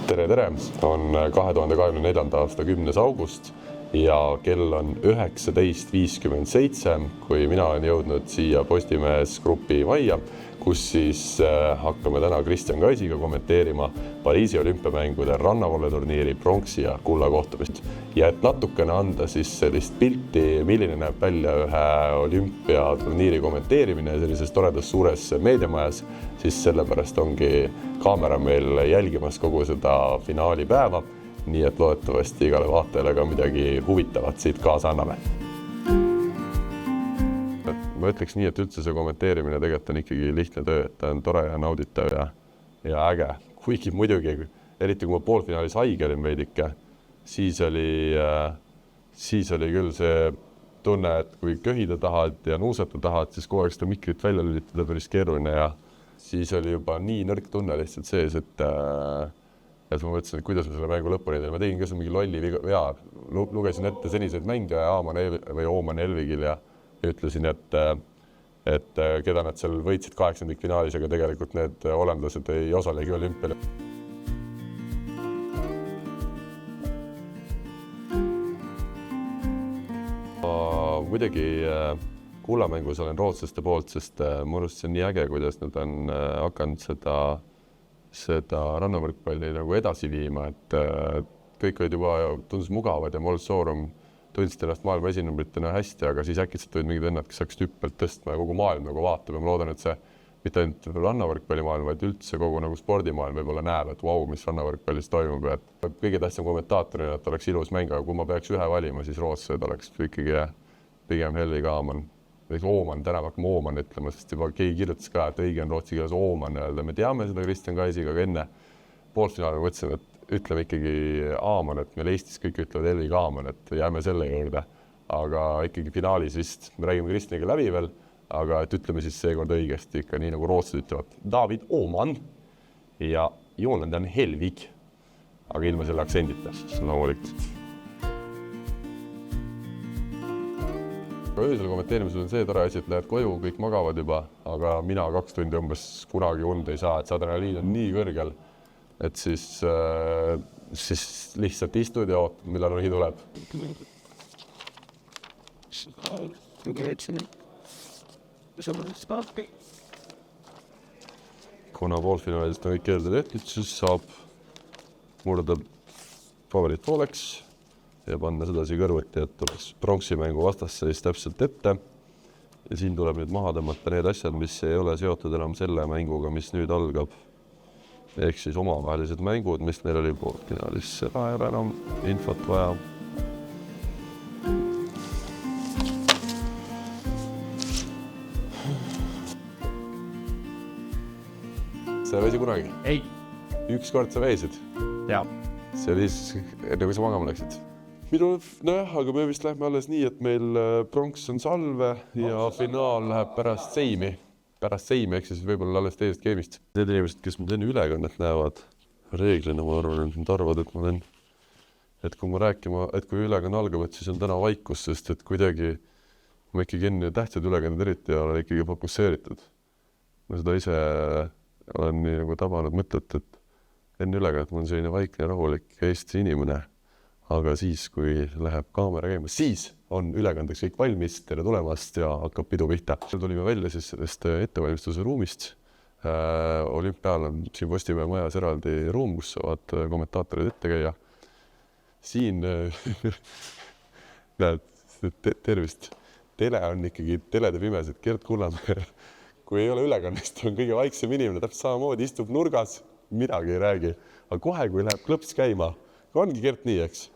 Tere, on 2024. aasta 10. august ja kell on 19.57, kui mina olen jõudnud siia Postimees Grupi majja, kus siis hakkame täna Kristjan Kaisiga kommenteerima Pariisi olümpiamängude rannavooleturniiri pronksi ja kulla kohtumist. Ja et natukene anda siis sellist pilti, milline näeb välja ühe olümpiaturniiri kommenteerimine sellises toredas suures meediamajas, siis sellepärast ongi kaamera meil jälgimas kogu seda finaalipäeva, nii et loodetavasti igale vaatajale ka midagi huvitavat siit kaasa anname. Ma ütleks nii, et üldse see kommenteerimine tegelikult on ikkagi lihtne töö, et ta on tore ja nauditav ja äge. Kuigi muidugi, eriti kui ma poolfinaalis haige olin veidike, siis oli küll see tunne, et kui köhida tahad ja nuusata tahad, siis kogu aeg seda mikrit välja lülitada päris keeruline ja siis oli juba nii nõrk tunne lihtsalt sees, et ma mõtlesin, et kuidas ma selle mängu lõpuni teen. Ma tegin ka mingi lolli vea. Lugesin ette seniseid mänge Ooman Elvigil ja ütlesin, et keda nad seal võitsid 8. finaalis, aga tegelikult need hollandlased ei osalegi olümpial. Muidugi kullamängus olen rootslaste poolt, sest mu arust see on nii äge, kuidas nad on hakanud seda rannavõrkpalli nagu edasi viima, et kõik olid juba tundus mugavad ja Mols Soorum tundsid ennast maailma esinumbritena hästi, aga siis äkitselt olid mingid vennad, kes hakkasid hüppelt tõstma ja kogu maailm nagu vaatab ja ma loodan, et see mitte ainult rannavõrkpallimaailm, vaid üldse kogu nagu spordimaailm võib-olla näeb, et vau, mis rannavõrkpallis toimub ja kõige tähtsam kommentaatorina, et oleks ilus mäng, aga kui ma peaks ühe valima, siis rootslased oleks ikkagi pigem Helvig Aaman. Ooman, täna hakkame Ooman ütlema, sest juba keegi kirjutas ka, et õige on rootsi keeles Ooman öelda. Me teame seda Kristjan Kaisiga, aga enne poolfinaali mõtlesin, et ütleme ikkagi Aaman, et meil Eestis kõik ütlevad Helvig Aaman, et jääme selle juurde. Aga ikkagi finaalis vist, me räägime Kristjaniga läbi veel, aga et ütleme siis seekord õigesti ikka nii nagu rootslased ütlevad David Ooman ja Jonathan Helvig, aga ilma selle aktsendita, loomulikult. Öösel kommenteerimisel on see tore asi, et lähed koju, kõik magavad juba, aga mina 2 tundi umbes kunagi und ei saa, et see adrenaliin on nii kõrgel, et siis lihtsalt istud ja ootad, millal uhi tuleb. Kuna poolfinaalist on kõik keelde tehtud, siis saab murda favoriit pooleks ja panna sedasi kõrvuti, et oleks pronksimängu vastasseis täpselt ette. Ja siin tuleb nüüd maha tõmmata need asjad, mis ei ole seotud enam selle mänguga, mis nüüd algab. Ehk siis omavahelised mängud, mis meil oli poolfinaalis. Seda ei ole enam infot vaja. Sa väsi kunagi? Ei. Ükskord sa väisid? Jaa. See oli siis, enne kui sa magama läksid. Aga me vist lähme alles nii, et meil pronks on salve ja finaal läheb pärast seimi, ehk siis võib-olla alles teisest geemist. Need inimesed, kes mul enne ülekannet näevad, reeglina ma arvan, et nad arvavad, et ma olen, et kui kui ülekanne algab, et siis on täna vaikus, sest et kuidagi ma ikkagi enne tähtsad ülekanded eriti ja olen ikkagi fokusseeritud. Ma seda ise olen nii nagu tabanud mõtet, et enne ülekannet ma olen selline vaikne, rahulik Eesti inimene. Aga siis, kui läheb kaamera käima, siis on ülekandeks kõik valmis, tere tulemast ja hakkab pidu pihta. Tulime välja siis sellest ettevalmistuse ruumist. Olümpial on siin Postimehe majas eraldi ruum, kus saavad kommentaatorid ette käia. Siin näed, tervist. Tele on ikkagi telede pimesed, Gert Kullamäe. Kui ei ole ülekannest, on kõige vaiksem inimene, täpselt samamoodi istub nurgas, midagi ei räägi. Aga kohe, kui läheb klõps käima, ongi Gert nii, eks?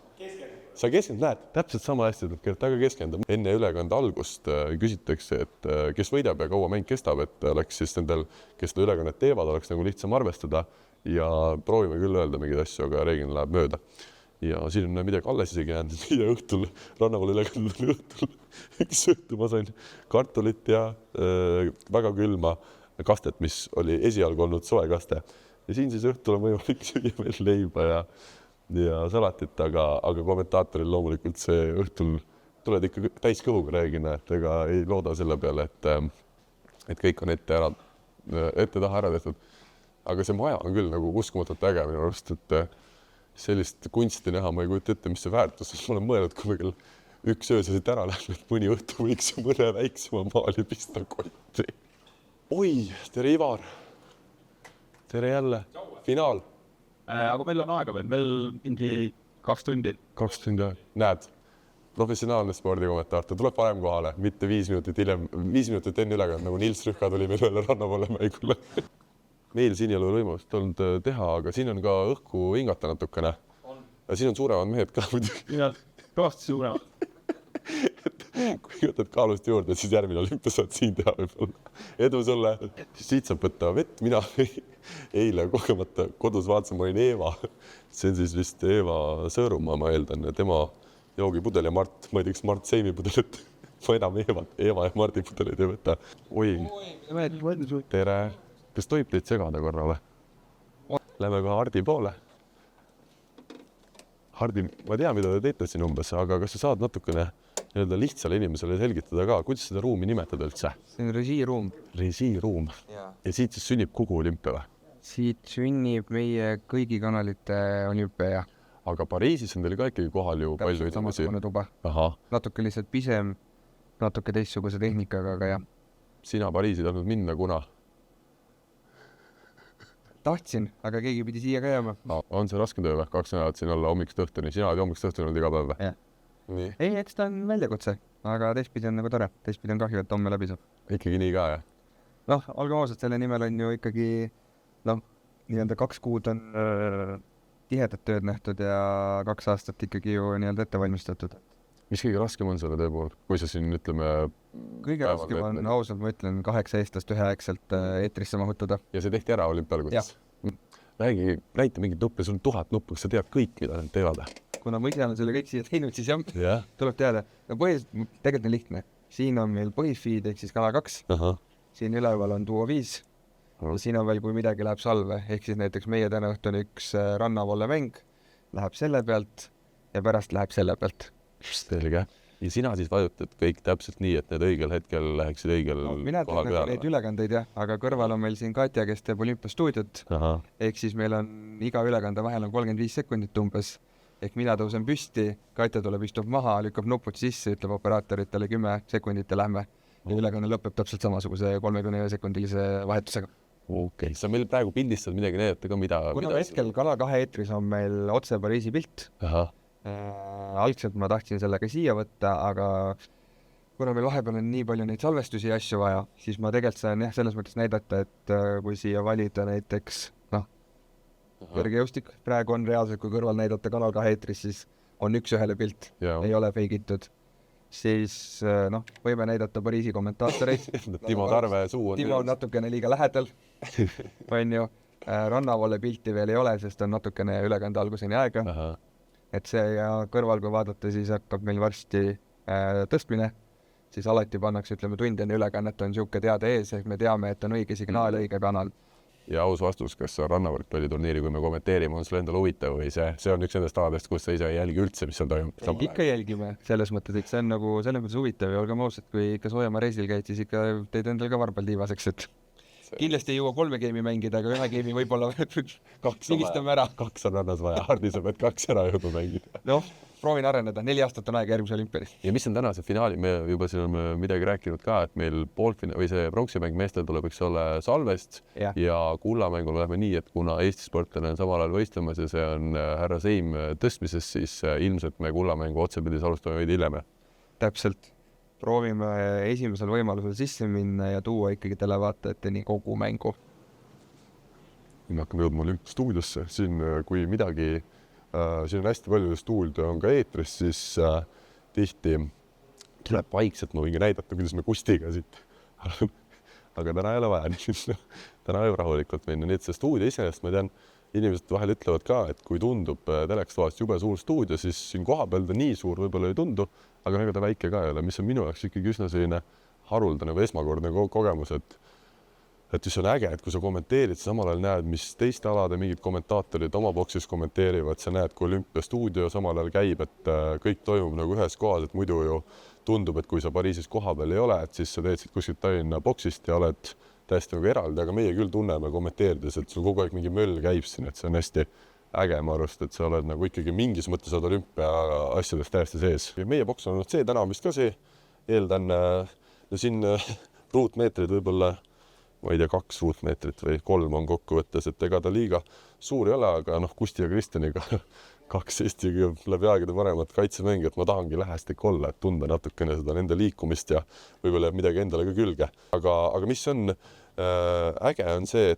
Sa keskend, näed, täpselt sama hästi, et Gert väga keskendab. Enne ülekande algust küsitakse, et kes võidab ja kaua mäng kestab, et oleks siis nendel, kes seda ülekannet teevad, oleks nagu lihtsam arvestada ja proovime küll öelda mingeid asju, aga reeglina läheb mööda. Ja siin on midagi alles isegi jäänud, mida õhtul, rannavall ülekandel õhtul, üks õhtu ma sain kartulit ja väga külma kastet, mis oli esialgu olnud soe kaste. Ja siin siis õhtul on võimalik süüa veel leiba ja salatit, aga kommentaatoril loomulikult see õhtul tuled ikka täis kõhuga reeglina, et ega ei looda selle peale, et kõik on ette taha ära tehtud. aga see maja on küll nagu uskumatult äge minu arust, et sellist kunsti näha, ma ei kujuta ette, mis see väärtus on. Ma olen mõelnud, kui me küll üks öö siit ära lähme, et mõni õhtu võiks mõne väiksema maali pista kotti. Oi, tere Ivar. Tere jälle. Finaal. Aga meil on aega veel, meil mingi 2 tundi. 2 tundi, näed. Professionaalne spordikommentaator tuleb varem kohale, mitte 5 minutit hiljem, 5 minutit enne ülekand, nagu Nils Rühka tuli meil üle Rannavalle mängule. Meil siin ei ole võimalust olnud teha, aga siin on ka õhku hingata natukene. Ja siin on suuremad mehed ka muidugi. Ja, kõvasti suuremad. Kui võtad kaalust juurde, siis järgmine olümpia saad siin teha võib-olla. Edu sulle. Siit saab võtta vett. Mina eile kogemata kodus vaatasin, ma olin Eeva. See on siis vist Eeva Sõõrumaa, ma eeldan, tema joogipudel ja Mart, ma ei tea, kas Mart Seimi pudelit. Ma enam Eeva ja Mardi pudelit ei võta. Oi, tere. Kas tohib teid segada korra või? Lähme ka Hardi poole. Hardi, ma tean, mida te teete siin umbes, aga kas sa saad natukene lihtsale inimesele selgitada ka, kuidas seda ruumi nimetada üldse? See on režiiruum. Režiiruum. Ja siit siis sünnib kogu olümpia või? Siit sünnib meie kõigi kanalite olümpia. Aga Pariisis on teil ka ikkagi kohal ju palju inimesi. Tuba. Natuke lihtsalt pisem, natuke teistsuguse tehnikaga, aga jah. Sina Pariisi tahtnud minna, kuna? Tahtsin, aga keegi pidi siia ka jääma. On see raske töö või? 2 nädalat siin olla hommikust õhtuni. Sina oled hommikust õhtuni olnud iga päev või? Nii. Ei, eks ta on väljakutse, aga teistpidi on nagu tore. Teistpidi on kahju, et homme läbi saab. Ikkagi nii ka, jah? Olgem ausad, selle nimel on ju ikkagi nii-öelda 2 kuud on tihedat tööd nähtud ja 2 aastat ikkagi ju nii-öelda ette valmistatud. Mis kõige raskem on selle töö puhul? Kui sa siin ütleme... Kõige raskem on, ausalt ma ütlen, 8 eestlast üheaegselt eetrisse mahutada. Ja see tehti ära olümpiaalguses? Näita mingit nuppi, sul on 1000 nuppu, kas sa tead kõik, mida need teevad? Kuna ma ise olen selle kõik siia teinud, siis jah, tuleb teada. Tegelikult on lihtne. Siin on meil põhifeed ehk siis Kanal 2. Siin üleval on Duo 5. Siin on veel, kui midagi läheb salve, ehk siis näiteks meie täna õhtu on üks Rannavalle mäng, läheb selle pealt ja pärast läheb selle pealt. Selge. Ja sina siis vajutad kõik täpselt nii, et need õigel hetkel läheksid õigel mina kohal peale? Neid ülekandeid jah, aga kõrval on meil siin Katja, kes teeb olümpiastuudiot. Ehk siis meil on iga ülekande vahel on 35 sekundit umbes. Ehk mina tõusen püsti, Katja tuleb, istub maha, lükkab nupud sisse, ütleb operaatoritele 10 sekundit ja lähme. Ja ülekanne lõpeb täpselt samasuguse 30 sekundilise vahetusega. Okei, sa meil praegu pildistad midagi näidata ka, mida... Kuna hetkel Kanal 2 eetris on meil otse Pariisi pilt. Algselt ma tahtsin sellega siia võtta, aga kuna meil vahepeal on nii palju neid salvestusi ja asju vaja, siis ma tegelikult saan selles mõttes näidata, et kui siia valida näiteks kõrgejõustik, praegu on reaalselt, kui kõrval näidata Kanal 2 eetris, siis on 1-1 pilt, ei ole feigitud. Siis võime näidata Pariisi kommentaatoreid. Timo Tarve suu on... Timo on natukene liiga lähedal. Rannavalle pilti veel ei ole, sest on natukene ülekande alguseni aega. Et see ja kõrval, kui vaadata, siis hakkab meil varsti tõstmine. Siis alati pannakse, ütleme, tundine ülekannet on siuke teade ees, ehk me teame, et on õige signaal, õige kanal. Ja aus vastus, kas rannavõrkpalliturniiri, kui me kommenteerime, on sul endal huvitav või see on üks nendest aladest, kus sa ise ei jälgi üldse, mis seal toimub? Ikka jälgime selles mõttes, et see on nagu selles mõttes huvitav ja olgem ausad, kui ikka Soojamaa reisil käid, siis ikka teid endal ka varbaldiivaseks, et kindlasti ei jõua 3 geimi mängida, aga 1 geimi võib-olla vigistame ära. 2 on rannas vaja, Hardi sa pead 2 ära jõudma mängida. Proovin areneda, 4 aastat on aega järgmise olümpiani. Ja mis on tänase finaali? Me juba siin on midagi rääkinud ka, et meil või see pronksimäng meestel tuleb üks ole Salvest ja kullamängul läheme nii, et kuna Eesti sportlane on samal ajal võistlemas ja see on härra Seim tõstmises, siis ilmselt me kullamängu otsepildis alustame veidi hiljem. Täpselt. Proovime esimesel võimalusel sisse minna ja tuua ikkagi televaatajateni kogu mängu. Me hakkame jõudma olümpiastuudiosse. Siin kui midagi siin on hästi palju stuudio on ka eetris, siis tihti tuleb vaikselt, ma võin näidata, kuidas me Kustiga siit. Aga täna ei ole vaja, täna võib rahulikult minna. Nii et see stuudio iseenesest, ma tean, inimesed vahel ütlevad ka, et kui tundub telekstoast jube suur stuudio, siis siin koha peal ta nii suur võib-olla ei tundu, aga ega ta väike ka ei ole, mis on minu jaoks ikkagi üsna selline haruldane või esmakordne kogemus, et mis on äge, et kui sa kommenteerid, samal ajal näed, mis teiste alade mingid kommentaatorid oma boksis kommenteerivad, sa näed, kui olümpiastuudio samal ajal käib, et kõik toimub nagu ühes kohas, et muidu ju tundub, et kui sa Pariisis koha peal ei ole, et siis sa teed siit kuskilt Tallinna boksist ja oled täiesti nagu eraldi, aga meie küll tunneme kommenteerides, et sul kogu aeg mingi möll käib siin, et see on hästi äge, ma arvast, et sa oled nagu ikkagi mingis mõttes olümpia asjadest täiesti sees. Meie boks on olnud see, täna vist ka see, eeldan, no siin ruutmeetrid võib-olla, ma ei tea, 2 ruutmeetrit või 3 on kokkuvõttes, et ega ta liiga suur ei ole, aga Kusti ja Kristjaniga 2 Eesti läbi aegade paremat kaitsemängijat, ma tahangi lähestik olla, et tunda natukene seda nende liikumist ja võib-olla midagi endale ka külge. Aga mis on äge, on see,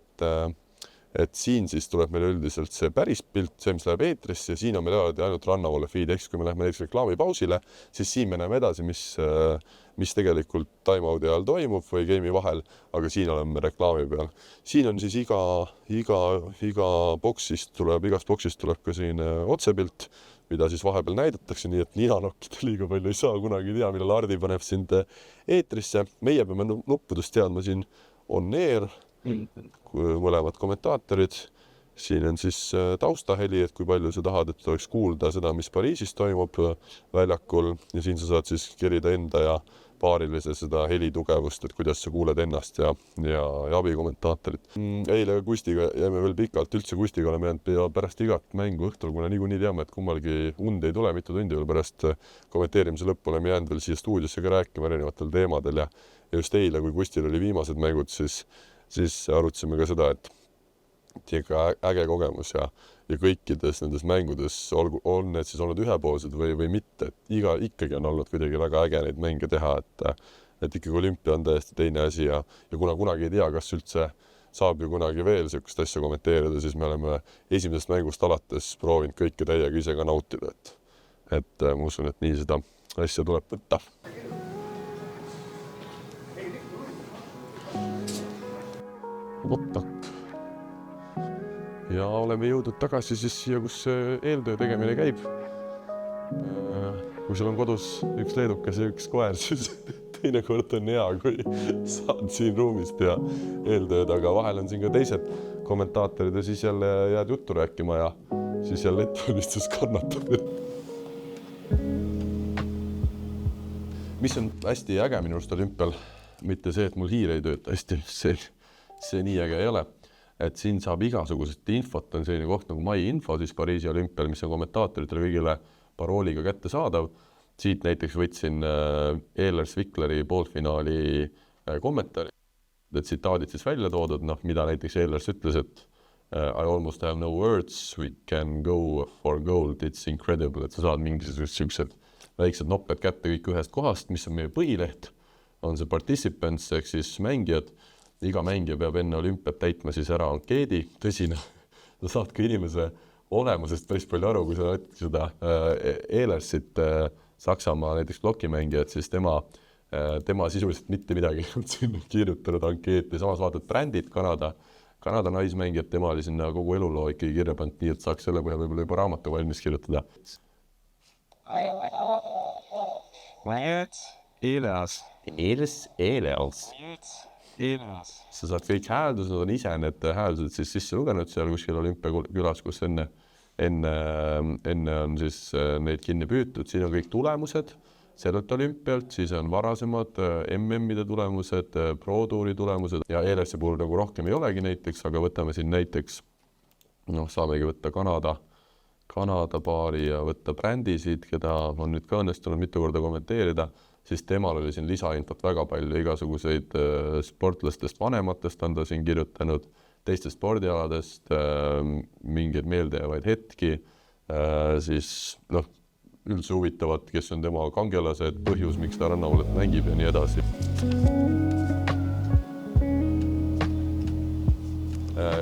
et siin siis tuleb meil üldiselt see päris pilt, see, mis läheb eetrisse ja siin on meil ainult rannavoole feed, eks kui me läheme näiteks reklaamipausile, siis siin me näeme edasi, mis tegelikult time-out'i ajal toimub või game'i vahel, aga siin oleme reklaami peal. Siin on siis igast boksist tuleb ka siin otsepilt, mida siis vahepeal näidatakse, nii et ninanokkida liiga palju ei saa, kunagi ei tea, millal Hardi paneb sind eetrisse. Meie peame nuppudest teadma siin on air, mõlemad kommentaatorid. Siin on siis taustaheli, et kui palju sa tahad, et oleks kuulda seda, mis Pariisis toimub väljakul ja siin sa saad siis kerida enda ja paarilise seda helitugevust, et kuidas sa kuuled ennast ja abikommentaatorit. Eile Kustiga jäime veel pikalt, üldse Kustiga oleme jäänud pärast igat mängu õhtul, kuna niikuinii teame, et kummalgi und ei tule mitu tundi veel pärast kommenteerimise lõppu oleme jäänud veel siia stuudiosse ka rääkima erinevatel teemadel ja just eile, kui Kustil oli viimased mängud, siis arutasime ka seda, et ikka äge kogemus ja kõikides nendes mängudes on need siis olnud ühepoolsed või mitte, et ikkagi on olnud kuidagi väga äge neid mänge teha, et ikkagi olümpia on täiesti teine asi ja kuna kunagi ei tea, kas üldse saab ju kunagi veel sellist asja kommenteerida, siis me oleme esimesest mängust alates proovinud kõike täiega ise ka nautida, et ma usun, et nii seda asja tuleb võtta. Võttak. Ja oleme jõudnud tagasi siis siia, kus eeltöö tegemine käib. Kui sul on kodus üks leedukas ja üks koer, siis teinekord on hea, kui saad siin ruumist ja eeltööd, aga vahel on siin ka teised kommentaatorid ja siis jälle jääd juttu rääkima ja siis jälle ettevalmistus kannatab. Mis on hästi äge minu arust olümpial, mitte see, et mul hiir ei tööta hästi, see nii äge ei ole. Et siin saab igasugusest infot, on selline koht nagu My Info siis Pariisi olümpial, mis on kommentaatoritele kõigile parooliga kätte saadav. Siit näiteks võtsin Ehlers Vikleri poolfinaali kommentaari, tsitaadid siis välja toodud, mida näiteks Ehlers ütles, et I almost have no words, we can go for gold, it's incredible, et sa saad mingisugused väiksed nopped kätte kõik ühest kohast, mis on meie põhileht, on see participants ehk siis mängijad. Iga mängija peab enne olümpiat täitma siis ära ankeedi, tõsine. Sa saad ka inimese olemusest päris palju aru, kui sa näiteks seda Ehlersit Saksamaa näiteks blokimängijat, siis tema sisuliselt mitte midagi sinna kirjutanud ankeeti. Samas vaatad brändid Kanada naismängijad, tema oli sinna kogu eluloo ikkagi kirja pannud, nii et saaks selle põhjal võib-olla juba raamatu valmis kirjutada. Sa saad kõik hääldused, on ise need hääldused siis sisse lugenud seal kuskil olümpiakülas, kus enne on siis neid kinni püütud. Siin on kõik tulemused sellelt olümpialt, siis on varasemad MM-ide tulemused, Pro-tuuri tulemused ja Ehlersi puhul nagu rohkem ei olegi näiteks, aga võtame siin näiteks, saamegi võtta Kanada paari ja võtta brändisid, keda on nüüd ka õnnestunud mitu korda kommenteerida, siis temal oli siin lisainfot väga palju, igasuguseid sportlastest vanematest on ta siin kirjutanud, teistest spordialadest, mingeid meeldejäävaid hetki, siis üldse huvitavad, kes on tema kangelased, põhjus, miks ta rannavoolet mängib ja nii edasi.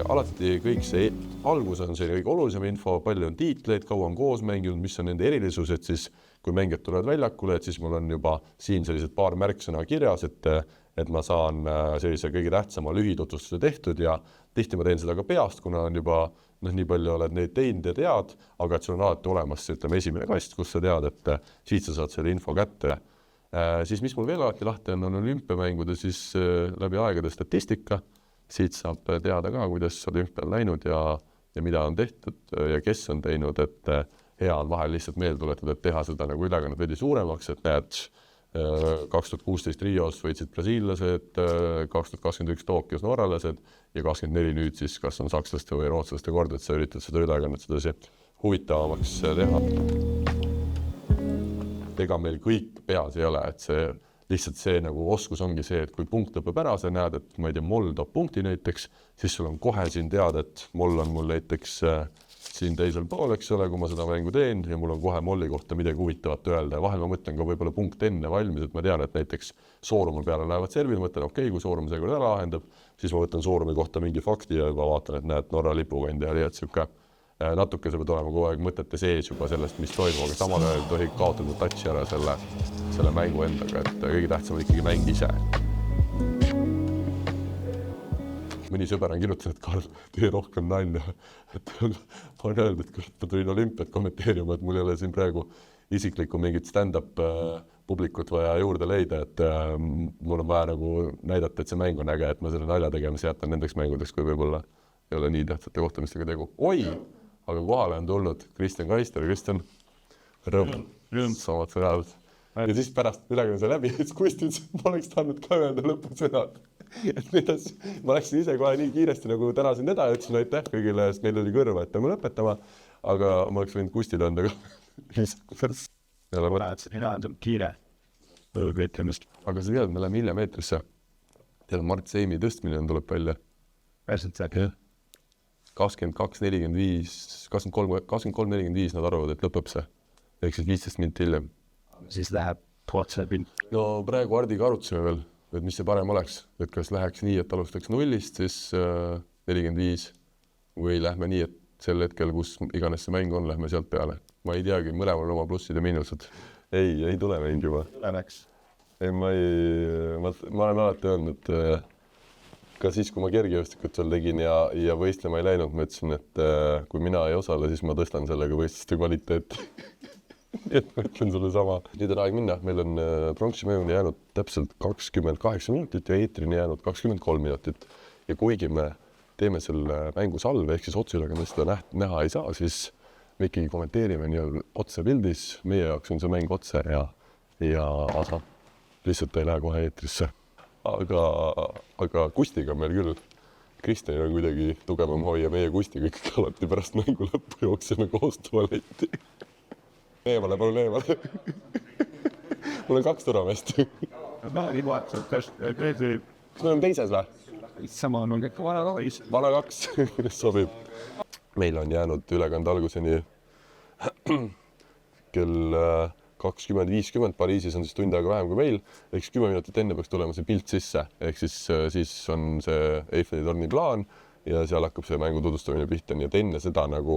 Alati kõik see algus on see kõige olulisem info, palju on tiitleid, kaua on koos mänginud, mis on nende erilisused, siis kui mängijad tulevad väljakule, et siis mul on juba siin sellised paar märksõna kirjas, et ma saan sellise kõige tähtsama lühitutvustuse tehtud ja tihti ma teen seda ka peast, kuna on juba nii palju oled neid teinud ja tead, aga et sul on alati olemas esimene kast, kus sa tead, et siit sa saad selle info kätte. Siis mis mul veel alati lahti on olümpiamängude siis läbi aegade statistika, siit saab teada ka, kuidas olümpial läinud ja mida on tehtud ja kes on teinud, et hea on vahel lihtsalt meelde tuletada, et teha seda nagu ülekannet veidi suuremaks, et näed, 2016 Rios võitsid brasiillased, 2021 Tokyos norralased ja 2024 nüüd siis kas on sakslaste või rootslaste kord, et sa üritad seda ülekannet sedasi huvitavamaks teha. Ega meil kõik peas ei ole, et see lihtsalt see nagu oskus ongi see, et kui punkt lõpeb ära, sa näed, et ma ei tea, moll toob punkti näiteks, siis sul on kohe siin teada, et moll on mul näiteks siin teisel pool, eks ole, kui ma seda mängu teen ja mul on kohe molli kohta midagi huvitavat öelda ja vahel ma mõtlen ka võib-olla punkt enne valmis, et ma tean, et näiteks Soorumi peale lähevad servid, mõtlen, okei, kui Soorum seekord ära lahendab, siis ma võtan Soorumi kohta mingi fakti ja juba vaatan, et näed, Norra lipukandi oli, et siuke natuke sa pead olema kogu aeg mõtete sees juba sellest, mis toimub, aga samal ajal ei tohi kaotada touchi ära selle mängu endaga, et kõige tähtsam on ikkagi mäng ise. Mõni sõber on kirjutanud, et Karl, tee rohkem nalja. Et ma olen öelnud, et ma tulin olümpiat kommenteerima, et mul ei ole siin praegu isiklikku mingit stand-up publikut vaja juurde leida, et mul on vaja nagu näidata, et see mäng on äge, et ma selle nalja tegemise jätan nendeks mängudeks, kui võib-olla ei ole nii tähtsate kohtumistega tegu. Oi, aga kohale on tulnud Kristjan Kaister. Kristjan, rõõm. Samad sõnad. Ja siis pärast ülekanne läbi, siis Kusti ütles, et ma oleks tahtnud ka öelda lõpusõnad. Et ma läksin ise kohe nii kiiresti nagu tänasin teda ja ütlesin aitäh kõigile, sest meil oli kõrva, et peame lõpetama, aga ma oleks võinud Kustile anda ka. Kiire. Aga sa tead, me läheme hiljem eetrisse. Tead, Mart Seimi tõstmine tuleb välja. Päriselt see. 23.45 nad arvavad, et lõpeb see. Ehk siis 15 minutit hiljem. Siis läheb otse pind. No praegu Hardiga arutasime veel, et mis see parem oleks. Et kas läheks nii, et alustaks 0-st, siis 45 või lähme nii, et sel hetkel, kus iganes see mäng on, lähme sealt peale. Ma ei teagi, mõlemal oma plussid ja miinused. Ei tule mäng juba. Ei, ma olen alati öelnud, ka siis, kui ma kergejõustikut seal tegin ja võistlema ei läinud, ma ütlesin, et kui mina ei osale, siis ma tõstan sellega võistluste kvaliteeti. Et ma ütlen sulle sama. Nüüd on aeg minna. Meil on pronksimõjuni jäänud täpselt 28 minutit ja eetrini jäänud 23 minutit. Ja kuigi me teeme selle mängu salve, ehk siis otseülekanne seda näha ei saa, siis me ikkagi kommenteerime nii otse pildis. Meie jaoks on see mäng otse ja lihtsalt ei lähe kohe eetrisse. Aga Kustiga meil küll. Kristjanil on kuidagi tugevam hoia. Meie Kustiga ikkagi alati pärast mängu lõppu jookseme koos tualetti. Eemale, palun eemale. Mul on 2 turvameest. Kas me oleme teises või? Sama on ikka Vana 2 sobib. Meil on jäänud ülekande alguseni kell 20.50. Pariisis on siis tund aega vähem kui meil. Ehk 10 minutit enne peaks tulema see pilt sisse. Ehk siis on see Eiffeli torni plaan ja seal hakkab see mängu tutvustamine pihta. Nii et enne seda nagu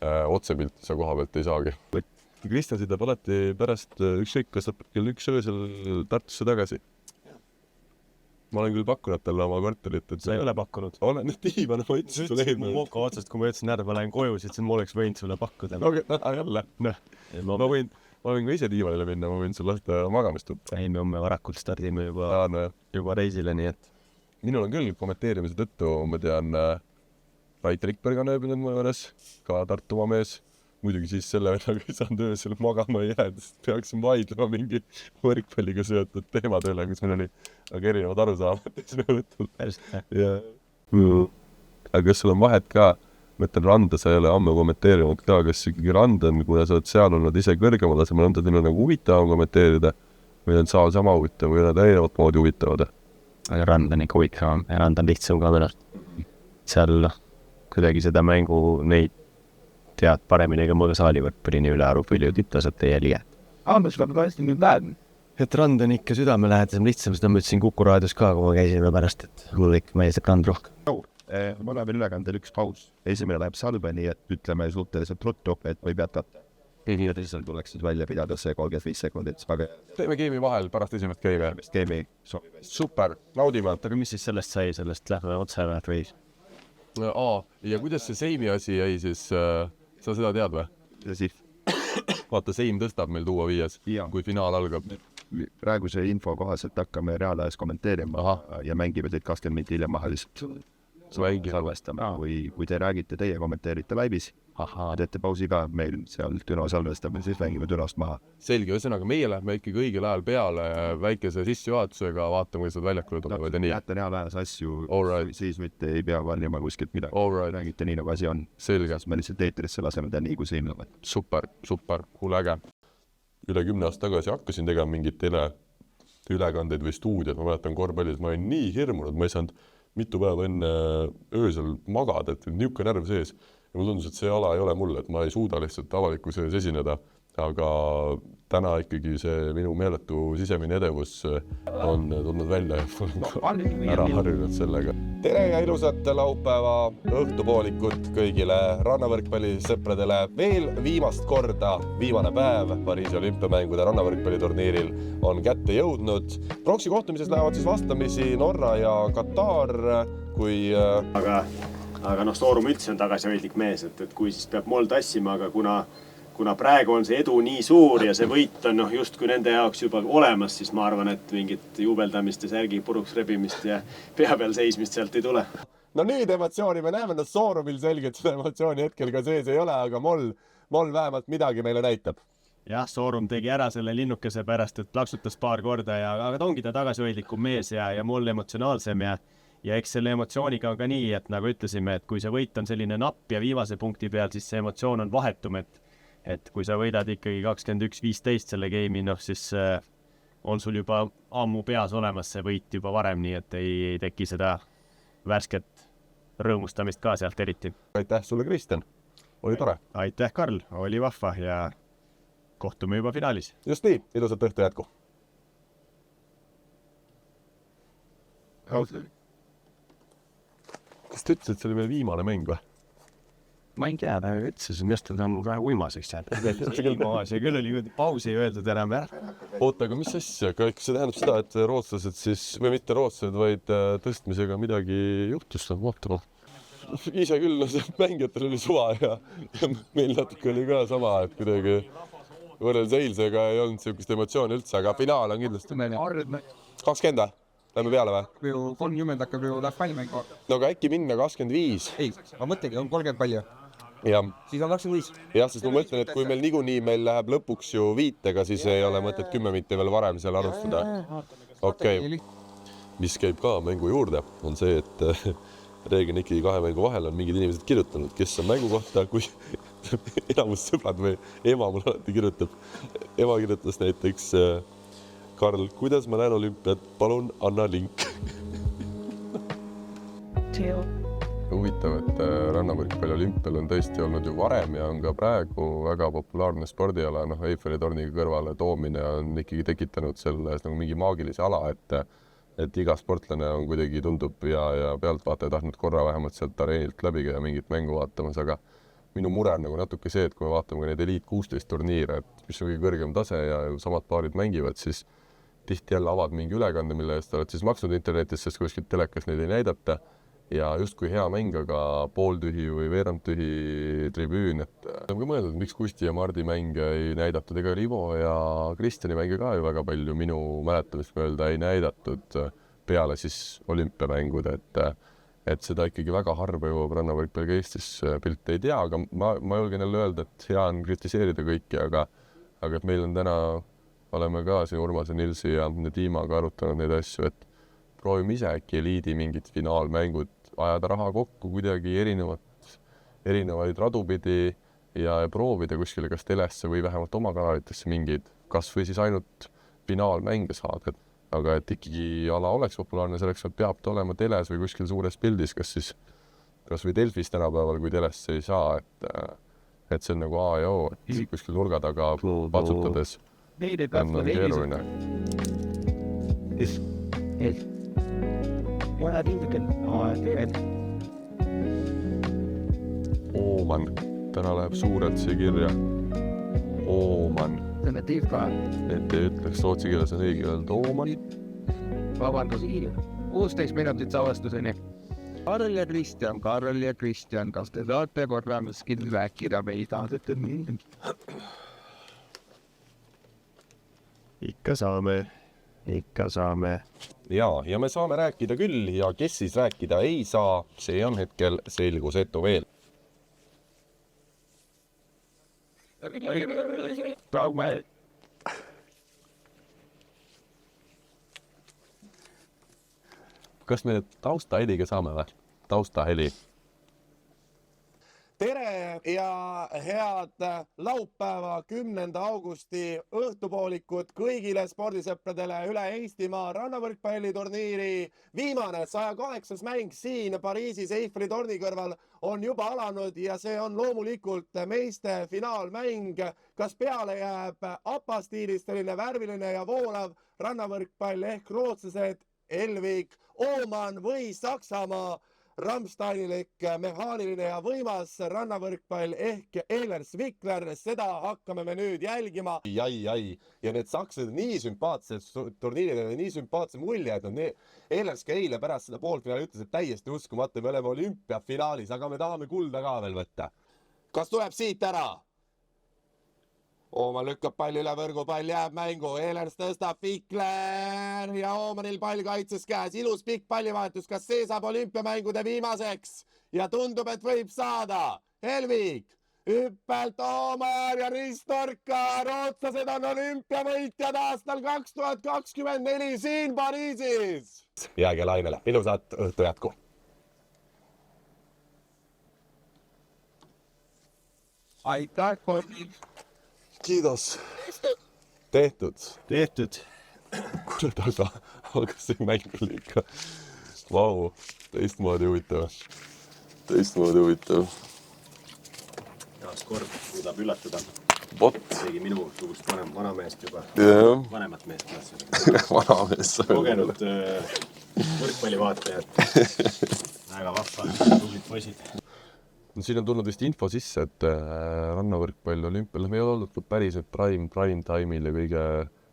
otsepilti sa koha pealt ei saagi. Kristjan sõidab alati pärast ükskõik, kas saab kell 1 öösel Tartusse tagasi. Ma olen küll pakkunud talle oma korterit, et sa ei ole pakkunud. Olen nüüd Ivan, ma ütlesin sulle eelmine. Moka otsast, kui ma ütlesin, et ma lähen koju, siis ma oleks võinud sulle pakkuda. No jälle. Ma võin ka ise diivanile minna, ma võin sulle lasta magamist tuppa. Ei, me homme varakult stardime juba reisile, nii et... Minul on küll kommenteerimise tõttu, ma tean, Rait Rikberg on ööbinud mu juures, ka Tartu oma mees. Muidugi siis selle vennaga ei saanud öösel magama ei jääda, sest peaksin vaidlema mingi võrkpalliga seotud teemad üle, kus meil oli aga erinevad arusaamad siin õhtul. Aga kas sul on vahet ka, ma ütlen Randa, sa ei ole ammu kommenteerinud ka, kas ikkagi Randa on, kuna sa oled seal olnud ise kõrgemal tasemel, on ta teil nagu huvitavam kommenteerida või on saal sama huvitav või on ta erinevat moodi huvitavad? Randa on ikka huvitavam ja Randa on lihtsam ka veel. Seal kuidagi seda mängu neid tead paremini ega mõõga saali võrkpallini üle aru palju tüttaselt ei jälge. Andres peab ka hästi nüüd lähedne. Et Rand on ikka südamelähedasem lihtsam, seda ma ütlesin Kuku raadios ka, kui ma käisin pärast, et mul ikka meeldib Rand rohkem. Ma olen veel ülekandel üks paus. Esimene läheb salve, nii et ütleme suhteliselt ruttu, et võib jätkata. Ja teisel tuleks siis välja pidada see 35 sekundit. Teeme geimi vahel pärast esimest geimi. Geimi sobib. Super, naudime. Aga mis siis sellest sai, sellest lähme otse või? Ja kuidas see Seimi asi jäi siis... Sa seda tead või? Vaata, Seim tõstab meil tuua 5, kui finaal algab. Praeguse info kohaselt hakkame reaalajas kommenteerima ja mängime teid 20 minutit hiljem maha lihtsalt. salvestame, kui te räägite, teie kommenteerite laivis, teete pausi ka meil seal Düno salvestame, siis mängime Dünost maha. Selge, ühesõnaga meie lähme ikkagi õigel ajal peale väikese sissejuhatusega, vaatame, kuidas nad väljakule tulevad ja nii. Jätan hea vähes asju, siis mitte ei pea valima kuskilt midagi. Räägite nii, nagu asi on. Selge. Me lihtsalt eetrisse laseme ta nii, kui see ilmub. Super, kuule äge. Üle 10 aasta tagasi hakkasin tegema mingit teleülekandeid või stuudiad, ma mäletan korvpallis, ma olin nii hirmunud, ma ei saanud mitu päeva enne öösel magada, et niisugune närv sees. Ja mul tundus, et see ala ei ole mulle, et ma ei suuda lihtsalt avalikkuse ees esineda, aga täna ikkagi see minu meeletu sisemine edevus on tulnud välja ja ära harjunud sellega. Tere ja ilusat laupäeva õhtupoolikut kõigile rannavõrkpallisõpradele. Veel viimast korda, viimane päev Pariisi olümpiamängude rannavõrkpalliturniiril on kätte jõudnud. Proksi kohtumises lähevad siis vastamisi Norra ja Katar, kui... Aga Soorum üldse on tagasihoidlik mees, et kui siis peab moll tassima, aga kuna praegu on see edu nii suur ja see võit on just kui nende jaoks juba olemas, siis ma arvan, et mingit jubeldamist ja särgi puruks rebimist ja pea peal seismist sealt ei tule. No nüüd emotsiooni me näeme, Soorumil selgelt seda emotsiooni hetkel ka sees ei ole, aga moll vähemalt midagi meile näitab. Jah, Soorum tegi ära selle linnukese pärast, et plaksutas paar korda, aga ta ongi ta tagasihoidlikum mees ja moll emotsionaalsem ja eks selle emotsiooniga on ka nii, et nagu ütlesime, et kui see võit on selline napp ja viimase punkti peal, siis see emotsioon on vahetum, et kui sa võidad ikkagi 21-15 selle game'i, siis on sul juba ammu peas olemas see võit juba varem, nii et ei teki seda värsket rõõmustamist ka sealt eriti. Aitäh sulle, Kristjan. Oli tore. Aitäh, Karl. Oli vahva ja kohtume juba finaalis. Just nii. Ilusat õhtu jätku. Kas te ütlesid, et see oli veel viimane mäng või? Ma ei tea, ütlesin, et ta on väga uimaseks jäänud. See küll oli pausi öeldud enam ära. Oota, aga mis asja? Kas see tähendab seda, et rootslased siis, või mitte rootslased, vaid tõstmisega midagi juhtus? Vaatama. Ise küll, see mängijatel oli suva ja meil natuke oli ka sama, et kuidagi võrreldes eilsega ei olnud sellist emotsiooni üldse, aga finaal on kindlasti. 20? Lähme peale või? 30 hakkab ju läheb pallimängu. No aga äkki minna 25? Ei, ma mõtlegi, on 30 palju. Ja. Siis on 25. Jah, sest ma mõtlen, et kui meil niikuinii meil läheb lõpuks ju 5, siis ei ole mõtet 10 mitte veel varem seal arvestada. Okei. Mis käib ka mängu juurde, on see, et reeglina ikkagi 2 mängu vahel on mingid inimesed kirjutanud, kes on mängu kohta, kui enamus sõbrad või ema mul alati kirjutab. Ema kirjutas näiteks Karl, kuidas ma näen olümpiat? Palun anna link. Huvitav, et rannavõrkpalli olümpial on tõesti olnud ju varem ja on ka praegu väga populaarne spordiala. Eiffeli torniga kõrvale toomine on ikkagi tekitanud selles nagu mingi maagilise ala, et iga sportlane on kuidagi tundub ja pealtvaataja tahtnud korra vähemalt sealt areenilt läbi ja mingit mängu vaatamas, aga minu mure on nagu natuke see, et kui me vaatame ka neid Elite 16 turniire, mis on kõige kõrgem tase ja samad paarid mängivad, siis tihti jälle avad mingi ülekande, mille eest oled siis maksnud internetis, sest kuskilt telekas neid ei näidata ja justkui hea mäng, aga pooltühi või veerandtühi tribüün, et olen ka mõeldud, miks Kusti ja Mardi mänge ei näidatud, ega Rivo ja Kristjani mänge ka ju väga palju minu mäletamist mööda ei näidatud peale siis olümpiamängud, et seda ikkagi väga harva jõuab rannavõrkpalliga Eestis pilte ei tea, aga ma julgen jälle öelda, et hea on kritiseerida kõiki, aga et meil on täna oleme ka siin Urmas ja Nilsi ja Tiimaga arutanud neid asju, et proovime ise äkki eliidi mingid finaalmängud, ajada raha kokku kuidagi erinevaid radupidi ja proovida kuskile kas telesse või vähemalt oma kanalitesse mingeid, kas või siis ainult finaalmänge saada. Aga et ikkagi ala oleks populaarne, selleks peab ta olema teles või kuskil suures pildis, kas või Delfis tänapäeval, kui telesse ei saa, et see on nagu A ja O, et kuskil nurga taga patsutades on keeruline. Ooman. Täna läheb suurelt siia kirja. Ooman. Et ei ütleks rootsi keeles on õige öelda Ooman. Vabandus, 16 minutit avastuseni. Karl ja Kristjan, kas te saate korra miskil rääkida meida? Ikka saame. ikka saame. Ja me saame rääkida küll ja kes siis rääkida ei saa, see on hetkel selgusetu veel. Kas me taustaheliga saame või? Taustaheli. Tere ja head laupäeva 10. augusti õhtupoolikut kõigile spordisõpradele üle Eestimaa rannavõrkpalliturniiri. Viimane 108. mäng siin Pariisis Eiffeli torni kõrval on juba alanud ja see on loomulikult meeste finaalmäng. Kas peale jääb APA stiilis selline värviline ja voolav rannavõrkpall ehk rootslased Elvik Ooman või Saksamaa Ramsteinilik mehaaniline ja võimas rannavõrkpall ehk Ehlers Vikler, seda hakkame me nüüd jälgima. Jai. Ja need sakslased nii sümpaatsed turniiridele, nii sümpaatse mulje, et Ehlers ka eile pärast seda poolfinaali ütles, et täiesti uskumatu, me oleme olümpiafinaalis, aga me tahame kulda ka veel võtta. Kas tuleb siit ära? Ooman lükkab palli üle võrgu, pall jääb mängu, Ehlers tõstab Vikler ja Oomanil pall kaitses käes, ilus pikk pallivahetus, kas see saab olümpiamängude viimaseks ja tundub, et võib saada. Helvik, hüppelt Ooman ja ristorka, rootslased on olümpiavõitjad aastal 2024 siin Pariisis. Jääge lainele, ilusat õhtu jätku. Aitäh, Kiitos. Tehtud. Kuule, algas see mäng oli ikka. Vau, teistmoodi huvitav. Taas kord suudab üllatada. Vot. Seegi minu sugust vanameest juba. Vanemat meest. Vanameest. Kogenud võrkpallivaatajad. Väga vahva, tublit poisid. Siin on tulnud vist info sisse, et rannavõrkpall olümpial, me ei ole olnud päris prime time'il ja kõige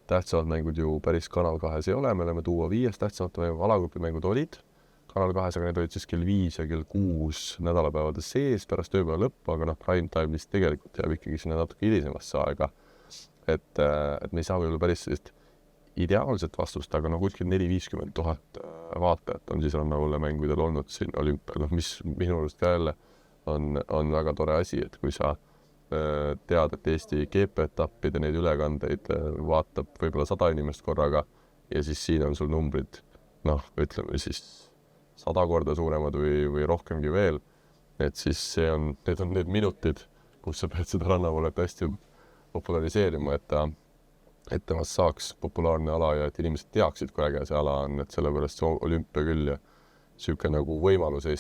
tähtsamad mängud ju päris Kanal 2 ei ole, me oleme tuua 5 tähtsamad mängud, alagrupimängud olid Kanal 2, aga need olid siis kell 5 ja kell 6 nädalapäevade sees pärast ööpäeva lõppu, aga prime time vist tegelikult jääb ikkagi sinna natuke hilisemasse aega. Et me ei saa võib-olla päris sellist ideaalset vastust, aga kuskil 450 000 vaatajat on siis rannavalle mängudel olnud siin olümpial, mis minu arust ka jälle on väga tore asi, et kui sa tead, et Eesti GP-etappide neid ülekandeid vaatab võib-olla 100 inimest korraga ja siis siin on sul numbrid, ütleme siis 100 korda suuremad või rohkemgi veel, et siis need on need minutid, kus sa pead seda rannavoolet hästi populariseerima, et temast saaks populaarne ala ja et inimesed teaksid, kui äge see ala on, et sellepärast see olümpia küll ja siuke nagu võimalus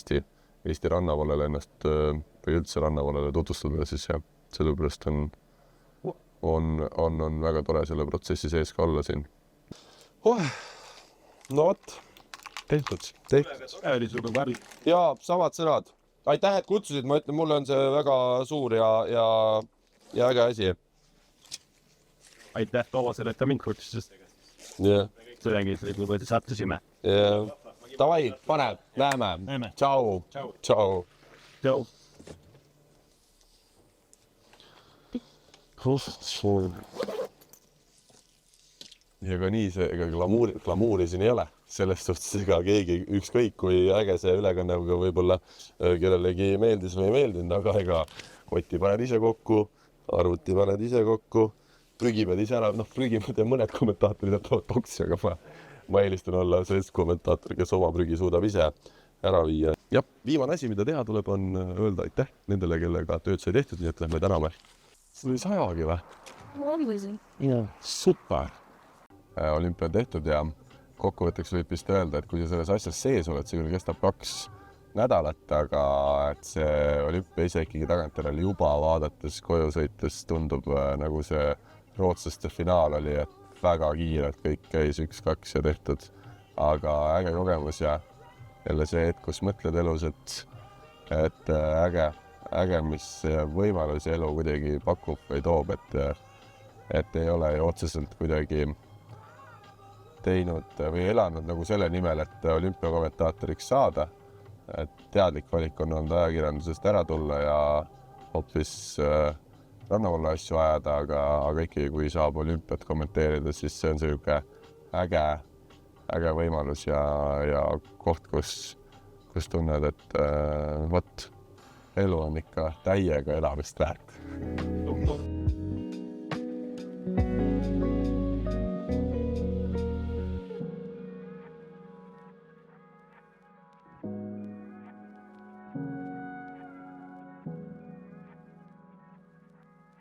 Eesti rannavoolele ennast või üldse rannavoolele tutvustada, siis jah, sellepärast on väga tore selle protsessi sees ka olla siin. No vot, tehtud. Tore oli sulle värv. Jaa, samad sõnad. Aitäh, et kutsusid, ma ütlen, mulle on see väga suur ja äge asi. Aitäh Toomasele, et ta mind kutsus. Jah. Sõdagi, kui sattusime. Jah. Davai, pane, näeme. Tšau. Ja ka nii see, ega glamuuri siin ei ole. Sellest suhtes ega keegi ükskõik, kui äge see ülekanne võib-olla kellelegi meeldis või ei meeldinud, aga ega kotti paned ise kokku, arvuti paned ise kokku, prügi pead ise ära, prügi pead ja mõned kommentaatorid jätavad toksi, aga ma eelistan olla sellist kommentaator, kes oma prügi suudab ise ära viia. Ja viimane asi, mida teha tuleb, on öelda aitäh nendele, kellega tööd sai tehtud, nii et lähme täname. See oli 100-gi või? Super! Olümpia on tehtud ja kokkuvõtteks võib vist öelda, et kui sa selles asjas sees oled, see küll kestab 2 nädalat, aga et see olümpia ise ikkagi tagantjärele juba vaadates koju sõites tundub nagu see rootslaste finaal oli, et väga kiirelt kõik käis 1-2 ja tehtud, aga äge kogemus ja jälle see hetk, kus mõtled elus, et äge, mis võimalusi elu kuidagi pakub või toob, et ei ole ju otseselt kuidagi teinud või elanud nagu selle nimel, et olümpiakommentaatoriks saada, et teadlik valik on olnud ajakirjandusest ära tulla ja hoopis rannavoole asju ajada, aga ikkagi, kui saab olümpiat kommenteerida, siis see on selline äge võimalus ja koht, kus tunned, et elu on ikka täiega elamist väärt.